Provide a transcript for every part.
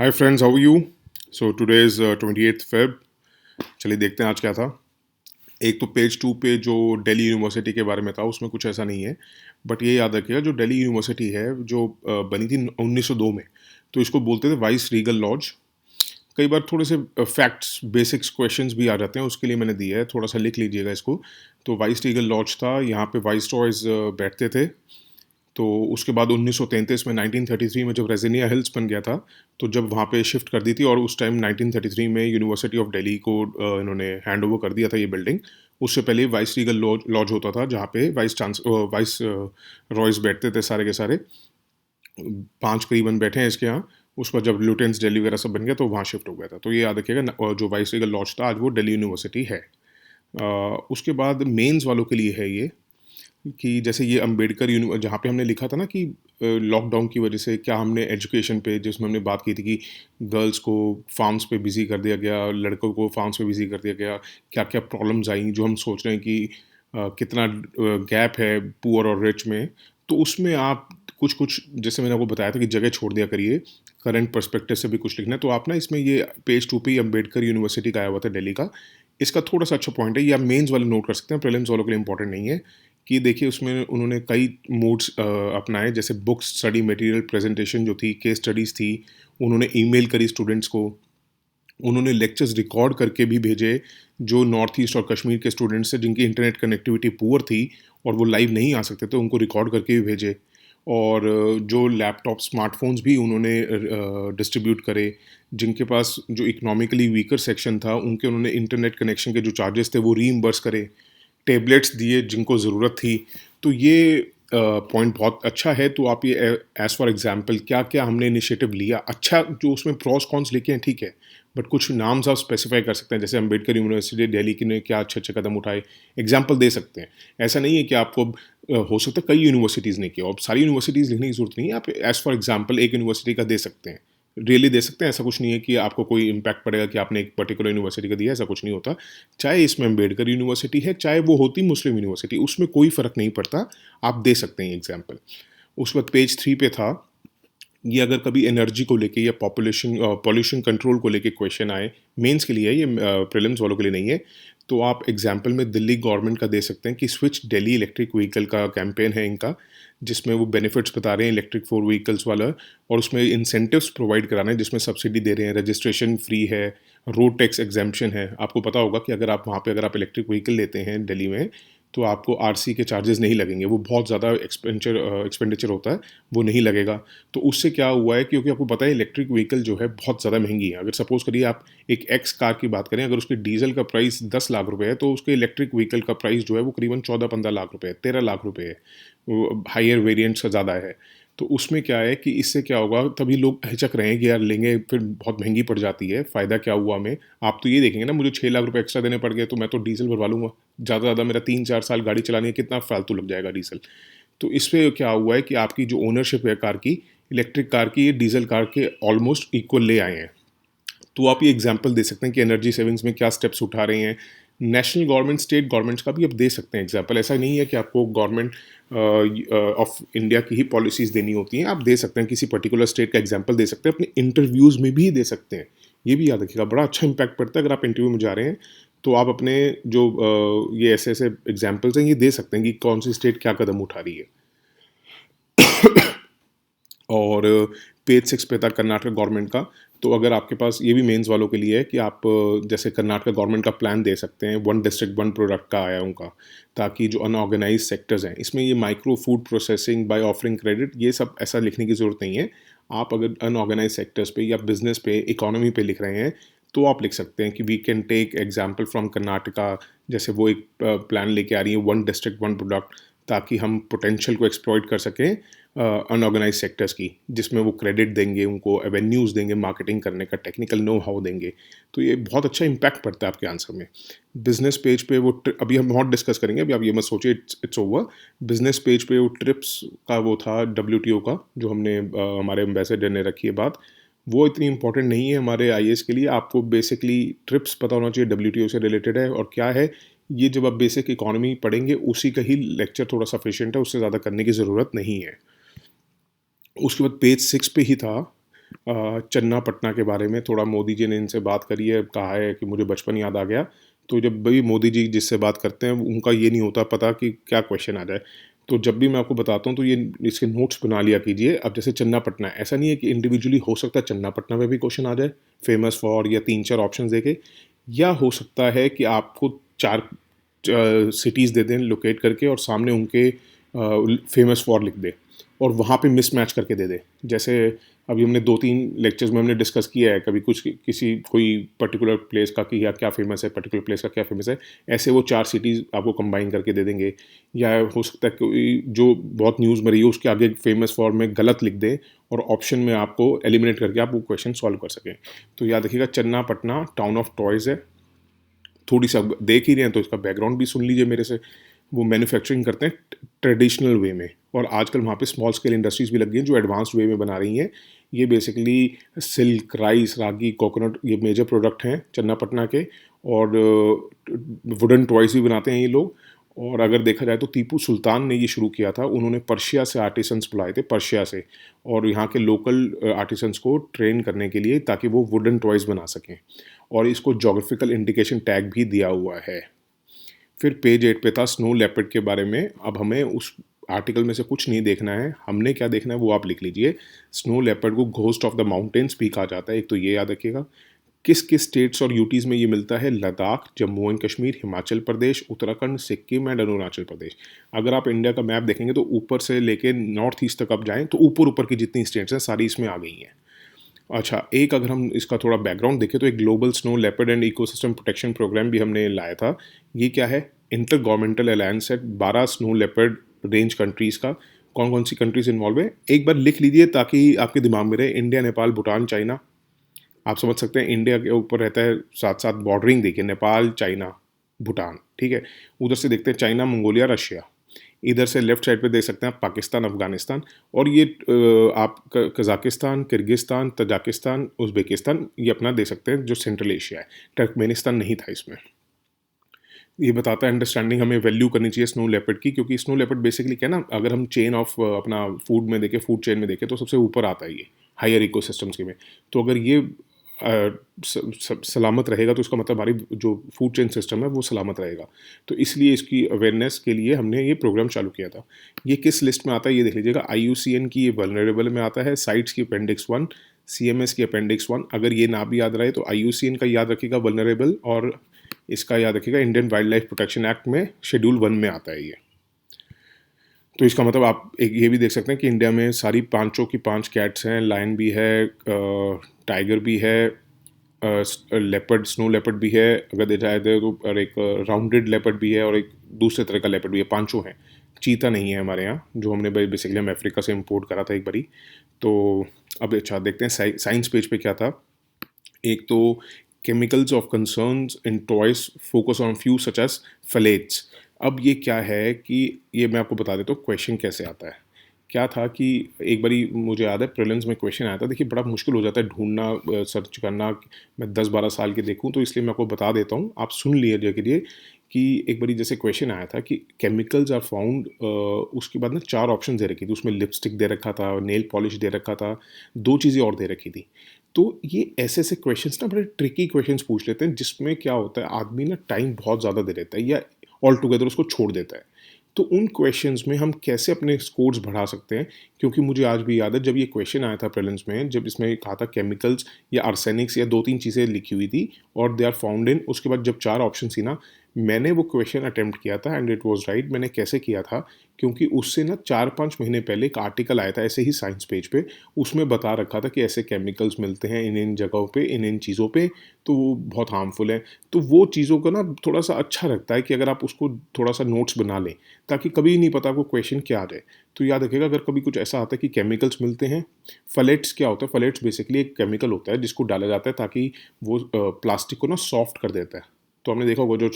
Hi friends, how are you? So today is 28th Feb। चलिए देखते हैं आज क्या था। एक तो पेज 2 पे जो दिल्ली यूनिवर्सिटी के बारे में था उसमें कुछ ऐसा नहीं है। बट ये याद रखिएगा, जो दिल्ली यूनिवर्सिटी है जो बनी थी 1902 में, तो इसको बोलते थे वाइस रीगल लॉज। कई बार थोड़े से फैक्ट्स बेसिक्स क्वेश्चंस भी आ जाते हैं, उसके लिए मैंने दिया है, थोड़ा सा लिख लीजिएगा इसको। तो वाइस रीगल लॉज था, यहाँ पे वाइस रॉयज बैठते थे। तो उसके बाद 1933 में 1933 में जब रेजिनिया हिल्स बन गया था, तो जब वहाँ पे शिफ्ट कर दी थी, और उस टाइम 1933 में यूनिवर्सिटी ऑफ दिल्ली को इन्होंने हैंड ओवर कर दिया था ये बिल्डिंग। उससे पहले वाइस रीगल लॉज लॉज होता था, जहाँ पे वाइस रॉयस बैठते थे सारे के सारे। 5 करीबन बैठे हैं इसके यहाँ। उसके बाद जब लुटेंस दिल्ली वगैरह सब बन गया तो वहाँ शिफ्ट हो गया था। तो ये याद रखिएगा, जो वाइस रीगल लॉज था आज वो दिल्ली यूनिवर्सिटी है। उसके बाद मेंस वालों के लिए है ये, कि जैसे ये अम्बेडकर जहाँ पे हमने लिखा था ना कि लॉकडाउन की वजह से क्या हमने एजुकेशन पे, जिसमें हमने बात की थी कि गर्ल्स को फार्म्स पे बिजी कर दिया गया, लड़कों को फार्म्स पे बिजी कर दिया गया, क्या क्या प्रॉब्लम्स आई, जो हम सोच रहे हैं कि कितना गैप है पुअर और रिच में। तो उसमें आप कुछ कुछ, जैसे मैंने आपको बताया था कि जगह छोड़ दिया करिए, करंट पर्सपेक्टिव से भी कुछ लिखना है। तो आप ना इसमें ये पेज 2 पे अम्बेडकर यूनिवर्सिटी का आया हुआ था दिल्ली का। इसका थोड़ा सा अच्छा पॉइंट है, ये आप मेंस वाले नोट कर सकते हैं, प्रीलिम्स वालों के लिए इंपॉर्टेंट नहीं है। कि देखिए उसमें उन्होंने कई मोड्स अपनाए, जैसे बुक स्टडी मटेरियल प्रेजेंटेशन जो थी, केस स्टडीज़ थी, उन्होंने ईमेल करी स्टूडेंट्स को, उन्होंने लेक्चर्स रिकॉर्ड करके भी भेजे जो नॉर्थ ईस्ट और कश्मीर के स्टूडेंट्स हैं जिनकी इंटरनेट कनेक्टिविटी पुअर थी और वो लाइव नहीं आ सकते थे, उनको रिकॉर्ड करके भी भेजे। और जो लैपटॉप स्मार्टफोन्स भी उन्होंने डिस्ट्रीब्यूट करे, जिनके पास जो इकोनॉमिकली वीकर सेक्शन था उनके उन्होंने इंटरनेट कनेक्शन के जो चार्जेस थे वो रीइम्बर्स करे, टैबलेट्स दिए जिनको ज़रूरत थी। तो ये पॉइंट बहुत अच्छा है। तो आप ये एज़ फॉर एग्जांपल क्या क्या हमने इनिशिएटिव लिया, अच्छा जो उसमें प्रॉस कॉन्स लिखे हैं ठीक है, बट कुछ नाम्स आप स्पेसिफाई कर सकते हैं, जैसे अम्बेडकर यूनिवर्सिटी दिल्ली की ने क्या अच्छे अच्छे कदम उठाए, एग्जाम्पल दे सकते हैं। ऐसा नहीं है कि आपको हो सकता है कई यूनिवर्सिटीज़ ने किया, और सारी यूनिवर्सिटीज़ लिखने की जरूरत नहीं है, आप एज़ फॉर एग्जाम्पल एक यूनिवर्सिटी का दे सकते हैं, रियली दे सकते हैं। ऐसा कुछ नहीं है कि आपको कोई इम्पैक्ट पड़ेगा कि आपने एक पर्टिकुलर यूनिवर्सिटी का दिया, ऐसा कुछ नहीं होता। चाहे इसमें अम्बेडकर यूनिवर्सिटी है, चाहे वो होती मुस्लिम यूनिवर्सिटी, उसमें कोई फ़र्क नहीं पड़ता, आप दे सकते हैं एग्जाम्पल। उस वक्त पेज 3 पे था, ये अगर कभी एनर्जी को लेके या पॉल्यूशन कंट्रोल को लेके क्वेश्चन आए, मेंस के लिए है ये, प्रीलिम्स वालों के लिए नहीं है। तो आप एग्जाम्पल में दिल्ली गवर्नमेंट का दे सकते हैं कि स्विच दिल्ली इलेक्ट्रिक व्हीकल का कैंपेन है इनका, जिसमें वो बेनिफिट्स बता रहे हैं इलेक्ट्रिक 4 व्हीकल्स वाला, और उसमें इंसेंटिव्स प्रोवाइड करा रहे हैं, जिसमें सब्सिडी दे रहे हैं, रजिस्ट्रेशन फ्री है, रोड टैक्स एग्जेम्पशन है। आपको पता होगा कि अगर आप वहाँ पे अगर आप इलेक्ट्रिक व्हीकल लेते हैं दिल्ली में, तो आपको आरसी के चार्जेस नहीं लगेंगे, वो बहुत ज़्यादा एक्सपेंडिचर होता है, वो नहीं लगेगा। तो उससे क्या हुआ है, क्योंकि आपको पता है इलेक्ट्रिक व्हीकल जो है बहुत ज़्यादा महंगी है। अगर सपोज़ करिए आप एक एक्स कार की बात करें, अगर उसके डीजल का प्राइस 10 लाख रुपए है, तो उसके इलेक्ट्रिक व्हीकल का प्राइस जो है वो करीबन 14-15 लाख रुपए है, 13 लाख रुपए है, वो हाइयर वेरियंट्स का ज़्यादा है। तो उसमें क्या है कि इससे क्या होगा, तभी लोग हिचक रहे हैं कि यार लेंगे, फिर बहुत महंगी पड़ जाती है, फ़ायदा क्या हुआ हमें। आप तो ये देखेंगे ना, मुझे 6 लाख रुपए एक्स्ट्रा देने पड़ गए तो मैं तो डीजल भरवा लूँगा, ज़्यादा से ज़्यादा मेरा 3-4 साल गाड़ी चलानी है, कितना फालतू लग जाएगा डीजल। तो इसमें क्या हुआ है कि आपकी जो ओनरशिप है कार की, इलेक्ट्रिक कार की, ये डीजल कार के ऑलमोस्ट इक्वल ले आए हैं। तो आप ये एग्जाम्पल दे सकते हैं कि एनर्जी सेविंग्स में क्या स्टेप्स उठा रहे हैं। नेशनल गवर्नमेंट, स्टेट गवर्नमेंट्स का भी आप दे सकते हैं एग्जाम्पल। ऐसा नहीं है कि आपको गवर्नमेंट ऑफ इंडिया की ही पॉलिसीज़ देनी होती हैं, आप दे सकते हैं किसी पर्टिकुलर स्टेट का एग्जाम्पल दे सकते हैं, अपने इंटरव्यूज़ में भी दे सकते हैं। ये भी याद रखिएगा, बड़ा अच्छा इंपैक्ट पड़ता है अगर आप इंटरव्यू में जा रहे हैं, तो आप अपने जो ये ऐसे ऐसे एग्जाम्पल्स हैं ये दे सकते हैं कि कौन सी स्टेट क्या कदम उठा रही है। और पेज 6 पे था कर्नाटक गवर्नमेंट का। तो अगर आपके पास, ये भी मेंस वालों के लिए है कि आप जैसे कर्नाटक गवर्नमेंट का प्लान दे सकते हैं, 1 डिस्ट्रिक्ट 1 प्रोडक्ट का आया उनका, ताकि जो अनऑर्गेनाइज सेक्टर्स हैं, इसमें ये micro food processing by offering credit, ये सब ऐसा लिखने की ज़रूरत नहीं है। आप अगर अनऑर्गेनाइज सेक्टर्स पे या बिजनेस पे, इकोनॉमी पे लिख रहे हैं, तो आप लिख सकते हैं कि we can take example from Karnataka. जैसे वो एक प्लान लेके आ रही है 1 डिस्ट्रिक्ट 1 प्रोडक्ट, ताकि हम पोटेंशियल को एक्सप्लॉइट कर सकें अनऑर्गेनाइज सेक्टर्स की, जिसमें वो क्रेडिट देंगे, उनको एवेन्यूज़ देंगे मार्केटिंग करने का, टेक्निकल नो हाउ देंगे। तो ये बहुत अच्छा इम्पैक्ट पड़ता है आपके आंसर में। बिजनेस पेज पे वो अभी हम बहुत डिस्कस करेंगे, अभी आप ये मत सोचिए इट्स ओवर। बिजनेस पेज पे वो ट्रिप्स का वो था, डब्ल्यूटीओ का, जो हमने हमारे एम्बेसडर ने रखी है बात, वो इतनी इंपॉर्टेंट नहीं है हमारे आईएएस के लिए। आपको बेसिकली ट्रिप्स पता होना चाहिए, डब्ल्यूटीओ से रिलेटेड है और क्या है ये। जब आप बेसिक इकोनॉमी पढ़ेंगे उसी का ही लेक्चर थोड़ा सफिशिएंट है, उससे ज़्यादा करने की ज़रूरत नहीं है। उसके बाद पेज 6 पे ही था, चन्ना पटना के बारे में थोड़ा मोदी जी ने इनसे बात करी है, कहा है कि मुझे बचपन याद आ गया। तो जब भी मोदी जी जिससे बात करते हैं उनका ये नहीं होता पता कि क्या क्वेश्चन आ जाए। तो जब भी मैं आपको बताता हूँ तो ये इसके नोट्स बना लिया कीजिए। अब जैसे चन्ना पटना, ऐसा नहीं है कि इंडिविजुअली हो सकता है चन्ना पटना में भी क्वेश्चन आ जाए, फेमस फॉर या 3-4 ऑप्शन देके, या हो सकता है कि आपको 4 सिटीज़ दे दें लोकेट करके और सामने उनके फेमस फॉर लिख दे और वहाँ पे मिसमैच करके दे दे। जैसे अभी हमने 2-3 लेक्चर्स में हमने डिस्कस किया है, कभी कुछ किसी कोई पर्टिकुलर प्लेस का कि या क्या फ़ेमस है, पर्टिकुलर प्लेस का क्या फ़ेमस है, ऐसे वो 4 सिटीज़ आपको कंबाइन करके दे देंगे। या हो सकता है कोई जो बहुत न्यूज़ में रही है उसके आगे फेमस फॉर में गलत लिख दें और ऑप्शन में आपको एलिमिनेट करके आप वो क्वेश्चन सॉल्व कर सकें। तो याद रखिएगा, चन्ना पटना टाउन ऑफ टॉयज़ है। थोड़ी सा देख ही रहे हैं तो इसका बैकग्राउंड भी सुन लीजिए मेरे से। वो मैन्युफैक्चरिंग करते हैं ट्रेडिशनल वे में, और आजकल वहाँ पे स्मॉल स्केल इंडस्ट्रीज़ भी लग गई हैं जो एडवांस्ड वे में बना रही हैं। ये बेसिकली सिल्क, राइस, रागी, कोकोनट, ये मेजर प्रोडक्ट हैं चन्नापटना के। और वुडन टॉयज़ भी बनाते हैं ये लोग। और अगर देखा जाए तो टीपू सुल्तान ने ये शुरू किया था, उन्होंने पर्शिया से आर्टिसंस बुलाए थे, पर्शिया से, और यहाँ के लोकल आर्टिसंस को ट्रेन करने के लिए ताकि वो वुडन टॉयज़ बना सकें। और इसको जोग्राफिकल इंडिकेशन टैग भी दिया हुआ है। फिर पेज 8 पे था स्नो लेपर्ड के बारे में। अब हमें उस आर्टिकल में से कुछ नहीं देखना है, हमने क्या देखना है वो आप लिख लीजिए। स्नो लेपर्ड को घोस्ट ऑफ द माउंटेन्स भी कहा जाता है, एक तो ये याद रखिएगा। किस किस स्टेट्स और यूटीज़ में ये मिलता है? Ladakh, Jammu and Kashmir, Himachal Pradesh, Uttarakhand, Sikkim and Arunachal Pradesh. अगर आप इंडिया का मैप देखेंगे तो ऊपर से लेके नॉर्थ ईस्ट तक आप जाएँ तो ऊपर ऊपर की जितनी स्टेट्स हैं सारी इसमें आ गई हैं। अच्छा, एक अगर हम इसका थोड़ा बैकग्राउंड देखें तो एक global snow leopard and ecosystem protection programme भी हमने लाया था। ये क्या है? इंटर गवर्नमेंटल अलायंस है 12 स्नो लेपर्ड रेंज कंट्रीज़ का। कौन कौन सी कंट्रीज़ इन्वॉल्व है एक बार लिख लीजिए ताकि आपके दिमाग में रहे। India, Nepal, Bhutan, China. आप समझ सकते हैं इंडिया के ऊपर रहता है, साथ साथ बॉर्डरिंग देखिए, नेपाल, चाइना, भूटान, ठीक है। उधर से देखते हैं चाइना, मंगोलिया, रशिया। इधर से लेफ्ट साइड पे देख सकते हैं आप पाकिस्तान, अफगानिस्तान। और ये आप कजाकिस्तान, किर्गिस्तान, तजाकिस्तान, उज़्बेकिस्तान, ये अपना दे सकते हैं जो सेंट्रल एशिया है। टर्कमेनिस्तान नहीं था इसमें। ये बताता है अंडरस्टैंडिंग हमें वैल्यू करनी चाहिए स्नो लेपर्ड की, क्योंकि स्नो लेपर्ड बेसिकली क्या है ना, अगर हम चेन ऑफ अपना फूड में देखें, फूड चेन में देखें तो सबसे ऊपर आता है ये हायर इकोसिस्टम्स के में। तो अगर ये सलामत रहेगा तो इसका मतलब हमारी जो फूड चेन सिस्टम है वो सलामत रहेगा। तो इसलिए इसकी अवेयरनेस के लिए हमने ये प्रोग्राम चालू किया था। ये किस लिस्ट में आता है ये देख लीजिएगा। IUCN की ये वल्नरेबल में आता है, साइट्स की अपेंडिक्स 1, CMS की अपेंडिक्स 1। अगर ये ना भी याद रहे तो IUCN का याद रखिएगा वल्नरेबल, और इसका याद रखिएगा Indian wild life protection act में शेड्यूल 1 में आता है ये। तो इसका मतलब आप एक ये भी देख सकते हैं कि इंडिया में सारी 5 की 5 कैट्स हैं, लायन भी है, टाइगर भी है, लेपर्ड, स्नो लेपर्ड भी है अगर देखा जाए तो, और एक राउंडेड लेपर्ड भी है, और एक दूसरे तरह का लेपर्ड भी है। 5 हैं। चीता नहीं है हमारे यहाँ, जो हमने बेसिकली हम अफ्रीका से इम्पोर्ट करा था एक बारी। तो अब अच्छा देखते हैं साइंस पेज पे क्या था। एक तो chemicals of concerns in toys focus on few such as phthalates. अब ये क्या है कि ये मैं आपको बता देता हूँ क्वेश्चन कैसे आता है। क्या था कि एक बारी मुझे याद है प्रीलिम्स में क्वेश्चन आया था। देखिए बड़ा मुश्किल हो जाता है ढूंढना, सर्च करना। मैं 10-12 साल के देखूं तो इसलिए मैं आपको बता देता हूँ, आप सुन लीजिए के लिए कि एक बारी जैसे क्वेश्चन आया था कि केमिकल्स आर फाउंड, उसके बाद ना 4 ऑप्शन दे रखी थी उसमें। लिपस्टिक दे रखा था, नेल पॉलिश दे रखा था, 2 चीज़ें और दे रखी थी। तो ये ऐसे ऐसे क्वेश्चंस ना बड़े ट्रिकी क्वेश्चंस पूछ लेते हैं जिसमें क्या होता है आदमी ना टाइम बहुत ज़्यादा दे देता है या ऑल टुगेदर उसको छोड़ देता है। तो उन क्वेश्चंस में हम कैसे अपने स्कोर्स बढ़ा सकते हैं, क्योंकि मुझे आज भी याद है जब ये क्वेश्चन आया था प्रीलिम्स में, जब इसमें कहा था केमिकल्स या आर्सेनिक्स या 2-3 चीज़ें लिखी हुई थी और दे आर फाउंड इन, उसके बाद जब 4 ऑप्शन थी ना, मैंने वो क्वेश्चन अटेम्प्ट किया था एंड इट वाज राइट। मैंने कैसे किया था, क्योंकि उससे ना 4-5 महीने पहले एक आर्टिकल आया था ऐसे ही साइंस पेज पे, उसमें बता रखा था कि ऐसे केमिकल्स मिलते हैं इन इन जगहों पे, इन इन चीज़ों पे, तो वो बहुत हार्मफुल है। तो वो चीज़ों का ना थोड़ा सा अच्छा लगता है कि अगर आप उसको थोड़ा सा नोट्स बना लें, ताकि कभी नहीं पता आपको क्वेश्चन क्या आ जाए। तो याद रखिएगा अगर कभी कुछ ऐसा आता है कि केमिकल्स मिलते हैं। फलेट्स क्या होता है? फलेट्स बेसिकली एक केमिकल होता है जिसको डाला जाता है ताकि वो प्लास्टिक को ना सॉफ्ट कर देता है। तो आपने देखा होगा जो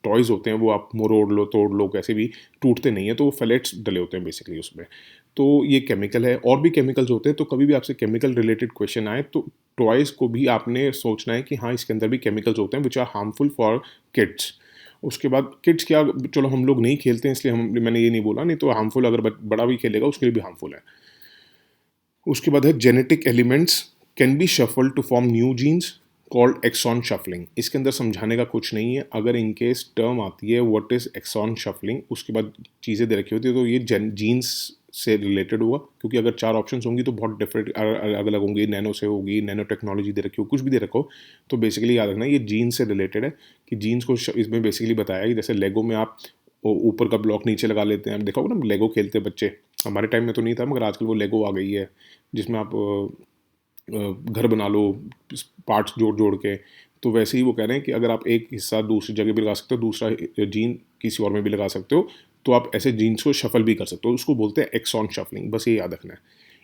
टॉयज़ होते हैं वो आप मरोड़ लो, तोड़ लो, कैसे भी टूटते नहीं है, तो वो फलेट्स डले होते हैं बेसिकली उसमें। तो ये केमिकल है, और भी केमिकल्स होते हैं। तो कभी भी आपसे केमिकल रिलेटेड क्वेश्चन आए तो टॉयज़ को भी आपने सोचना है कि हाँ इसके अंदर भी केमिकल्स होते हैं which are harmful for kids. उसके बाद किड्स क्या, चलो हम लोग नहीं खेलते हैं इसलिए मैंने ये नहीं बोला, नहीं तो हार्मफुल अगर बड़ा भी खेलेगा उसके लिए भी हार्मफुल है। उसके बाद है genetic elements can be shuffle to form new genes called exon shuffling. इसके अंदर समझाने का कुछ नहीं है, अगर इनकेस टर्म आती है व्हाट इज़ एक्सॉन शफलिंग, उसके बाद चीज़ें दे रखी होती है तो ये जीन्स से रिलेटेड होगा, क्योंकि अगर 4 ऑप्शंस होंगी तो बहुत डिफरेंट अलग अलग होंगी, नैनो से होगी, नैनो टेक्नोलॉजी दे रखी हो, कुछ भी दे रखो, तो बेसिकली याद रखना ये जीन्स से रिलेटेड है। कि जीन्स को इसमें बेसिकली बताया कि जैसे लेगो में आप ऊपर का ब्लॉक नीचे लगा लेते हैं, आप देखा होगा ना लेगो खेलते हैं बच्चे, हमारे टाइम में तो नहीं था मगर आजकल वो लेगो आ गई है जिसमें आप घर बना लो पार्ट्स जोड़ जोड़ के। तो वैसे ही वो कह रहे हैं कि अगर आप एक हिस्सा दूसरी जगह भी लगा सकते हो, दूसरा जीन किसी और में भी लगा सकते हो, तो आप ऐसे जीन्स को शफल भी कर सकते हो, उसको बोलते हैं एक्सॉन शफलिंग। बस ये याद रखना है।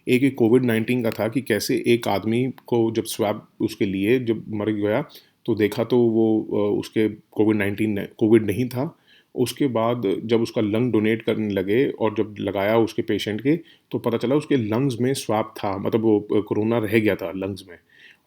एक कोविड-19 का था कि कैसे एक आदमी को जब स्वैब उसके लिए जब मर गया तो देखा तो वो उसके कोविड नहीं था। उसके बाद जब उसका लंग डोनेट करने लगे और जब लगाया उसके पेशेंट के, तो पता चला उसके लंग्स में स्वैब था, मतलब वो कोरोना रह गया था लंग्स में,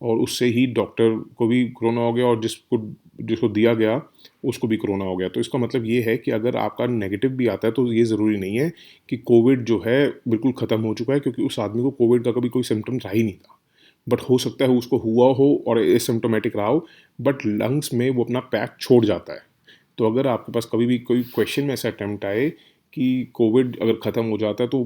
और उससे ही डॉक्टर को भी कोरोना हो गया और जिसको दिया गया उसको भी कोरोना हो गया। तो इसका मतलब ये है कि अगर आपका नेगेटिव भी आता है तो ये ज़रूरी नहीं है कि कोविड जो है बिल्कुल ख़त्म हो चुका है, क्योंकि उस आदमी को कोविड का कभी कोई सिम्टम रहा ही नहीं था। बट हो सकता है उसको हुआ हो और एसिम्प्टोमेटिक रहा हो, बट लंग्स में वो अपना पैक छोड़ जाता है। तो अगर आपके पास कभी भी कोई क्वेश्चन में ऐसा अटैम्प्ट आए कि कोविड अगर ख़त्म हो जाता है तो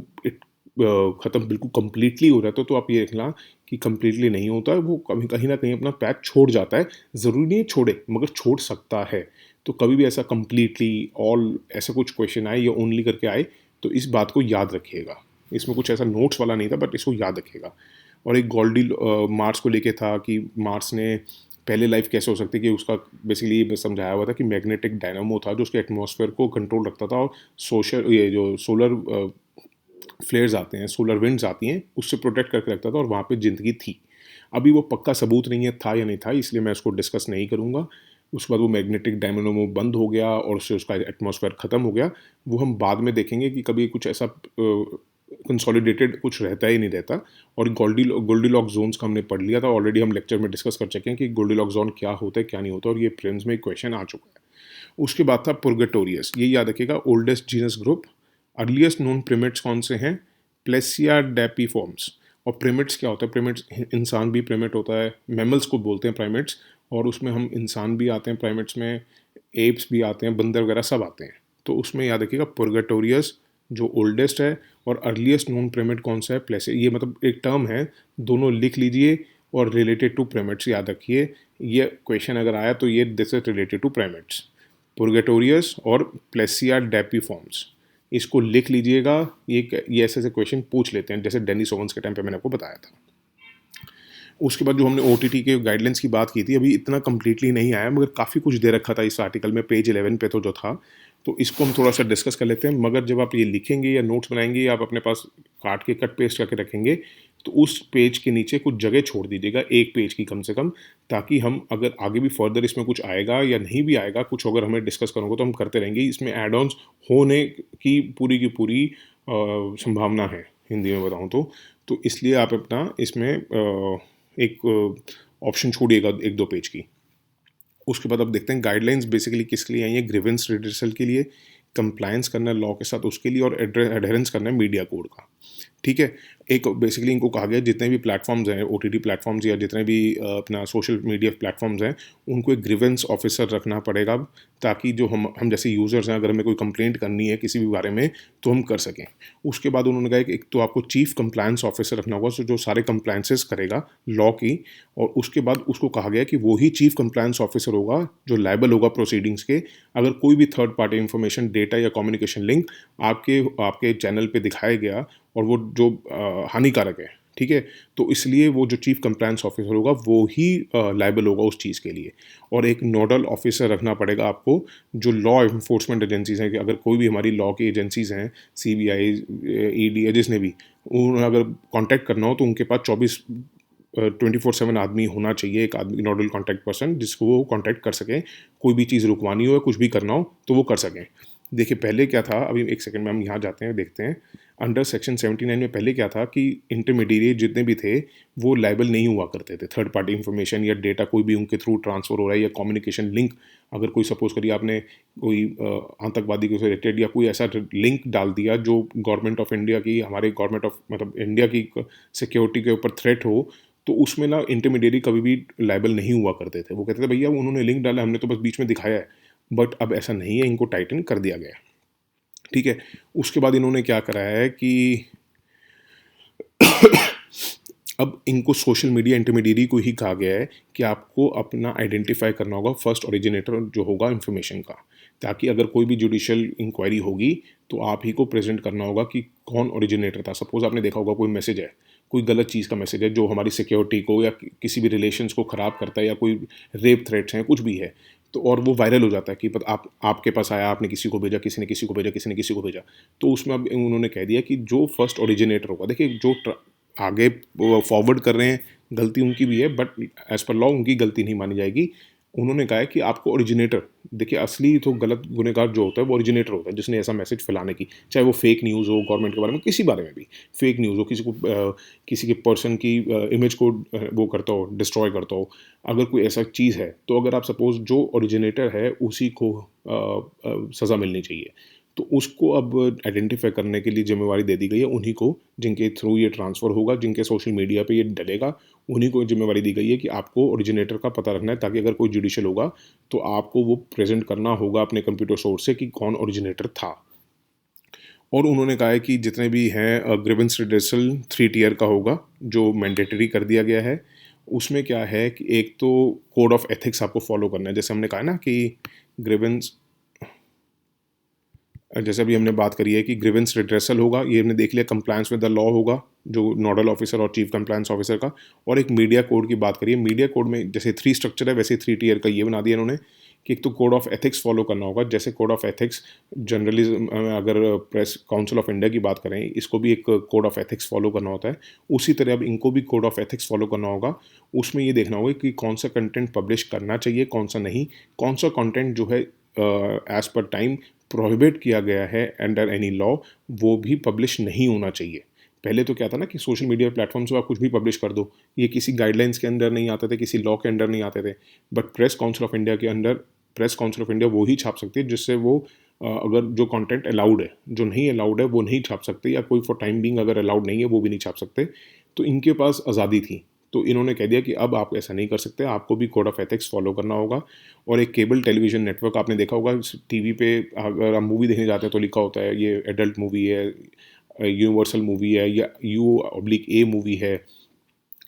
ख़त्म बिल्कुल कम्प्लीटली हो जाता है, तो आप ये देखना कि कम्प्लीटली नहीं होता है, वो कभी कहीं ना कहीं अपना पैच छोड़ जाता है। ज़रूरी नहीं है छोड़े, मगर छोड़ सकता है। तो कभी भी ऐसा कम्प्लीटली ऑल ऐसा कुछ क्वेश्चन आए या ओनली करके आए तो इस बात को याद रखिएगा। इसमें कुछ ऐसा नोट्स वाला नहीं था, बट इसको याद रखिएगा। और एक गोल्डी मार्स को लेके था कि मार्स ने पहले लाइफ कैसे हो सकती है, कि उसका बेसिकली समझाया हुआ था कि मैग्नेटिक डायनामो था जो उसके एटमॉस्फेयर को कंट्रोल रखता था, और ये जो सोलर फ्लेयर्स आते हैं, सोलर विंड्स आती हैं, उससे प्रोटेक्ट करके रखता था और वहाँ पे ज़िंदगी थी। अभी वो पक्का सबूत नहीं है था या नहीं था, इसलिए मैं उसको डिस्कस नहीं करूँगा। उसके बाद वो मैग्नेटिक डायनामो बंद हो गया और उससे उसका एटमॉस्फेयर ख़त्म हो गया। वो हम बाद में देखेंगे कि कभी कुछ ऐसा कंसोलिडेटेड कुछ रहता ही नहीं रहता। और गोल्डीलॉक जोन्स का हमने पढ़ लिया था ऑलरेडी, हम लेक्चर में डिस्कस कर चुके हैं कि गोल्डीलॉक जोन क्या होता है क्या नहीं होता, और ये प्रिलिम्स में क्वेश्चन आ चुका है। उसके बाद था पुर्गेटोरियस, ये याद रखिएगा, oldest genus group. Earliest known primates कौन से हैं? प्लेसिया डेपीफॉर्म्स। और प्रिमेट्स क्या होता है? प्रिमेट्स, इंसान भी प्रिमेट होता है, मैमल्स को बोलते हैं प्राइमेट्स, और उसमें हम इंसान भी आते हैं प्राइमेट्स में, एप्स भी आते हैं, बंदर वगैरह सब आते हैं। तो उसमें याद रखिएगा पुर्गेटोरियस जो ओल्डेस्ट है, और अर्लीस्ट नोन प्रिमेट कौन सा है? प्लेसिया। ये मतलब एक टर्म है, दोनों लिख लीजिए और रिलेटेड टू प्राइमेट्स याद रखिए। ये क्वेश्चन अगर आया तो ये this is related to primates, Purgatorius और प्लेसिया डेपीफॉर्म्स, इसको लिख लीजिएगा। ये ऐसे ऐसे क्वेश्चन पूछ लेते हैं, जैसे डेनिस ओवंस के टाइम पे मैंने आपको बताया था। उसके बाद जो हमने OTT के गाइडलाइंस की बात की थी, अभी इतना कम्प्लीटली नहीं आया मगर काफ़ी कुछ दे रखा था इस आर्टिकल में, पेज 11 पे तो जो था, तो इसको हम थोड़ा सा डिस्कस कर लेते हैं। मगर जब आप ये लिखेंगे या नोट्स बनाएंगे या आप अपने पास काट के कट पेस्ट करके रखेंगे, तो उस पेज के नीचे कुछ जगह छोड़ दीजिएगा, एक पेज की कम से कम, ताकि हम अगर आगे भी फर्दर इसमें कुछ आएगा या नहीं भी आएगा, कुछ अगर हमें डिस्कस करना होगा तो हम करते रहेंगे। इसमें एड ऑन्स होने की पूरी संभावना है, हिंदी में बताऊँ तो इसलिए आप अपना इसमें एक ऑप्शन छोड़िएगा 1-2 पेज की। उसके बाद अब देखते हैं गाइडलाइंस बेसिकली किसके लिए आई हैं? ग्रीवेंस रिड्रेसल के लिए, कंप्लायंस करना है लॉ के साथ उसके लिए, और एडहेरेंस करना है मीडिया कोड का। ठीक है, एक बेसिकली इनको कहा गया जितने भी प्लेटफॉर्म्स हैं, OTT प्लेटफॉर्म्स या जितने भी अपना सोशल मीडिया प्लेटफॉर्म्स हैं, उनको एक ग्रीवेंस ऑफिसर रखना पड़ेगा अब, ताकि जो हम जैसे यूज़र्स हैं, अगर हमें कोई कंप्लेंट करनी है किसी भी बारे में तो हम कर सकें। उसके बाद उन्होंने कहा कि एक तो आपको चीफ कंप्लायंस ऑफिसर रखना होगा, जो सारे कंप्लायंसेस करेगा लॉ की, और उसके बाद उसको कहा गया कि वो ही चीफ कंप्लायंस ऑफिसर होगा जो लायबल होगा प्रोसीडिंग्स के, अगर कोई भी थर्ड पार्टी इंफॉर्मेशन, डेटा या कम्युनिकेशन लिंक आपके चैनल पे दिखाया गया और वो जो हानिकारक है। ठीक है, तो इसलिए वो जो चीफ कंप्लायंस ऑफिसर होगा वो ही लायबल होगा उस चीज़ के लिए। और एक नोडल ऑफिसर रखना पड़ेगा आपको, जो लॉ इन्फोर्समेंट एजेंसीज हैं, कि अगर कोई भी हमारी लॉ की एजेंसीज हैं, CBI, ED, जिसने भी, उन्हें अगर कांटेक्ट करना हो तो उनके पास 24/7 आदमी होना चाहिए, एक आदमी नोडल कॉन्टैक्ट पर्सन, जिसको वो कॉन्टैक्ट कर सकें, कोई भी चीज़ रुकवानी हो या कुछ भी करना हो तो वो कर सकें। देखिए पहले क्या था, अभी एक सेकंड में हम यहाँ जाते हैं, देखते हैं अंडर सेक्शन 79 में पहले क्या था कि इंटरमीडिएट जितने भी थे वो लायबल नहीं हुआ करते थे। थर्ड पार्टी इंफॉर्मेशन या डेटा कोई भी उनके थ्रू ट्रांसफ़र हो रहा है, या कम्युनिकेशन लिंक, अगर कोई सपोज करिए आपने कोई आतंकवादी के रिलेटेड या कोई ऐसा लिंक डाल दिया जो गवर्नमेंट ऑफ इंडिया की, हमारे गवर्नमेंट ऑफ मतलब इंडिया की सिक्योरिटी के ऊपर थ्रेट हो, तो उसमें ना इंटरमीडिएरी कभी भी लायबल नहीं हुआ करते थे। वो कहते थे भैया उन्होंने लिंक डाला, हमने तो बस बीच में दिखाया है, बट अब ऐसा नहीं है, इनको टाइटन कर दिया गया है। ठीक है, उसके बाद इन्होंने क्या कराया है कि अब इनको सोशल मीडिया इंटरमीडिएरी को ही कहा गया है कि आपको अपना आइडेंटिफाई करना होगा फर्स्ट ओरिजिनेटर जो होगा इन्फॉर्मेशन का, ताकि अगर कोई भी जुडिशियल इंक्वायरी होगी तो आप ही को प्रेजेंट करना होगा कि कौन ओरिजिनेटर था। सपोज आपने देखा होगा कोई मैसेज है, कोई गलत चीज़ का मैसेज है जो हमारी सिक्योरिटी को या किसी भी रिलेशंस को ख़राब करता है, या कोई रेप थ्रेट्स हैं, कुछ भी है, तो और वो वायरल हो जाता है कि आप आपके पास आया, आपने किसी को भेजा, किसी ने किसी को भेजा, किसी ने किसी को भेजा, तो उसमें अब उन्होंने कह दिया कि जो फर्स्ट ओरिजिनेटर होगा, देखिए जो आगे फॉरवर्ड कर रहे हैं गलती उनकी भी है, बट एज पर लॉ उनकी गलती नहीं मानी जाएगी। उन्होंने कहा है कि आपको ओरिजिनेटर, देखिए असली तो गलत गुनहगार जो होता है वो ओरिजिनेटर होता है, जिसने ऐसा मैसेज फैलाने की, चाहे वो फेक न्यूज़ हो गवर्नमेंट के बारे में, किसी बारे में भी फेक न्यूज़ हो, किसी को किसी के पर्सन की इमेज को वो करता हो, डिस्ट्रॉय करता हो, अगर कोई ऐसा चीज़ है, तो अगर आप सपोज जो ओरिजिनेटर है उसी को सज़ा मिलनी चाहिए। तो उसको अब आइडेंटिफाई करने के लिए जिम्मेवारी दे दी गई है उन्हीं को, जिनके थ्रू ये ट्रांसफ़र होगा, जिनके सोशल मीडिया पे ये डलेगा, उन्हीं को जिम्मेवारी दी गई है कि आपको ओरिजिनेटर का पता रखना है, ताकि अगर कोई जुडिशियल होगा तो आपको वो प्रेजेंट करना होगा अपने कंप्यूटर सोर्स से कि कौन ओरिजिनेटर था। और उन्होंने कहा है कि जितने भी हैं ग्रीवेंस रिड्रेसल 3 टियर का होगा, जो मैंडेटरी कर दिया गया है। उसमें क्या है कि एक तो कोड ऑफ एथिक्स आपको फॉलो करना है, जैसे हमने कहा ना कि ग्रीवेंस, जैसे अभी हमने बात करी है कि ग्रीवेंस रिड्रेसल होगा, ये हमने देख लिया, कंप्लायंस विद द लॉ होगा जो नोडल ऑफिसर और चीफ कंप्लायंस ऑफिसर का, और एक मीडिया कोड की बात करिए। मीडिया कोड में जैसे 3 स्ट्रक्चर है, वैसे 3 टियर का ये बना दिया इन्होंने कि एक तो कोड ऑफ एथिक्स फॉलो करना होगा। जैसे कोड ऑफ एथिक्स जर्नलिज्म, अगर प्रेस काउंसिल ऑफ इंडिया की बात करें, इसको भी एक कोड ऑफ एथिक्स फॉलो करना होता है, उसी तरह अब इनको भी कोड ऑफ एथिक्स फॉलो करना होगा। उसमें ये देखना होगा कि कौन सा कंटेंट पब्लिश करना चाहिए, कौन सा नहीं, कौन सा कंटेंट जो है एज पर टाइम प्रोहिबिट किया गया है अंडर एनी लॉ, वो भी पब्लिश नहीं होना चाहिए। पहले तो क्या था ना कि सोशल मीडिया प्लेटफॉर्म्स पर आप कुछ भी पब्लिश कर दो, ये किसी गाइडलाइंस के अंदर नहीं आते थे, किसी लॉ के अंडर नहीं आते थे, but press council of India के under press council of India वो ही छाप सकती है जिससे वो अगर जो कंटेंट अलाउड है, जो नहीं अलाउड है वो नहीं छाप सकते, या कोई फॉर टाइम बिंग अगर अलाउड नहीं है वो भी नहीं छाप सकते। तो इनके पास आज़ादी थी, तो इन्होंने कह दिया कि अब आप ऐसा नहीं कर सकते, आपको भी कोड ऑफ एथिक्स फॉलो करना होगा। और एक केबल टेलीविज़न नेटवर्क आपने देखा होगा, टीवी पे अगर आप मूवी देखने जाते हैं तो लिखा होता है ये एडल्ट मूवी है, यूनिवर्सल मूवी है, या U/A मूवी है,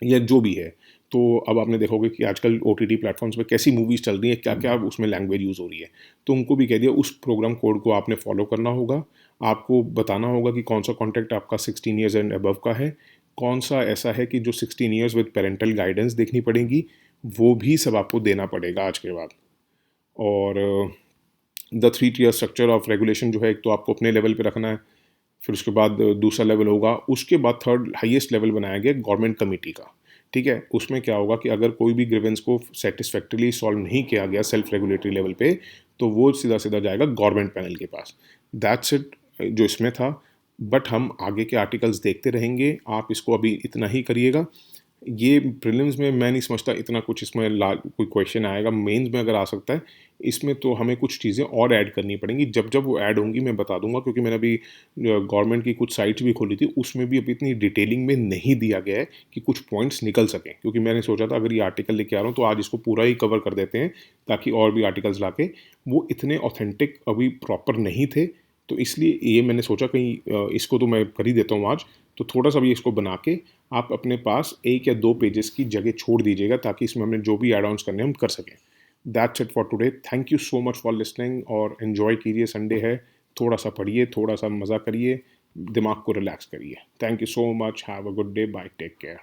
या जो भी है। तो अब आपने देखोगे कि आजकल OTT प्लेटफॉर्म्स पे कैसी मूवीज़ चल रही हैं, क्या-क्या उसमें लैंग्वेज यूज़ हो रही है। तो उनको भी कह दिया उस प्रोग्राम कोड को आपने फॉलो करना होगा। आपको बताना होगा कि कौन सा कंटेंट आपका 16 ईयर्स एंड अबव का है, कौन सा ऐसा है कि जो 16 ईयर्स विद पैरेंटल गाइडेंस देखनी पड़ेगी, वो भी सब आपको देना पड़ेगा आज के बाद। और the 3 tier structure of regulation जो है, एक तो आपको अपने लेवल पे रखना है, फिर उसके बाद दूसरा लेवल होगा, उसके बाद थर्ड हाईएस्ट लेवल बनाया गया गवर्नमेंट कमेटी का। ठीक है, उसमें क्या होगा कि अगर कोई भी ग्रीवेंस को सेटिस्फैक्टरली सॉल्व नहीं किया गया सेल्फ रेगुलेटरी लेवल पे, तो वो सीधा सीधा जाएगा गवर्नमेंट पैनल के पास। दैट्स इट जो इसमें था, बट हम आगे के आर्टिकल्स देखते रहेंगे, आप इसको अभी इतना ही करिएगा। ये प्रीलिम्स में मैं नहीं समझता इतना कुछ इसमें कोई क्वेश्चन आएगा, मेंस में अगर आ सकता है। इसमें तो हमें कुछ चीज़ें और ऐड करनी पड़ेंगी, जब जब वो ऐड होंगी मैं बता दूंगा, क्योंकि मैंने अभी गवर्नमेंट की कुछ साइट्स भी खोली थी, उसमें भी अभी इतनी डिटेलिंग में नहीं दिया गया है कि कुछ पॉइंट्स निकल सकें। क्योंकि मैंने सोचा था अगर ये आर्टिकल लेके आ रहा हूँ तो आज इसको पूरा ही कवर कर देते हैं, ताकि और भी आर्टिकल्स लाके, वो इतने ऑथेंटिक अभी प्रॉपर नहीं थे, तो इसलिए ये मैंने सोचा कहीं इसको तो मैं कर ही देता हूँ आज। तो थोड़ा सा भी इसको बना के आप अपने पास 1 या 2 पेजेस की जगह छोड़ दीजिएगा, ताकि इसमें हमने जो भी एड ऑन्स करने हैं हम कर सकें। That's it for today. Thank you so much for listening, और एन्जॉय कीजिए, संडे है, थोड़ा सा पढ़िए, थोड़ा सा मज़ा करिए, दिमाग को रिलैक्स करिए। Thank you so much, have a good day, bye, take care.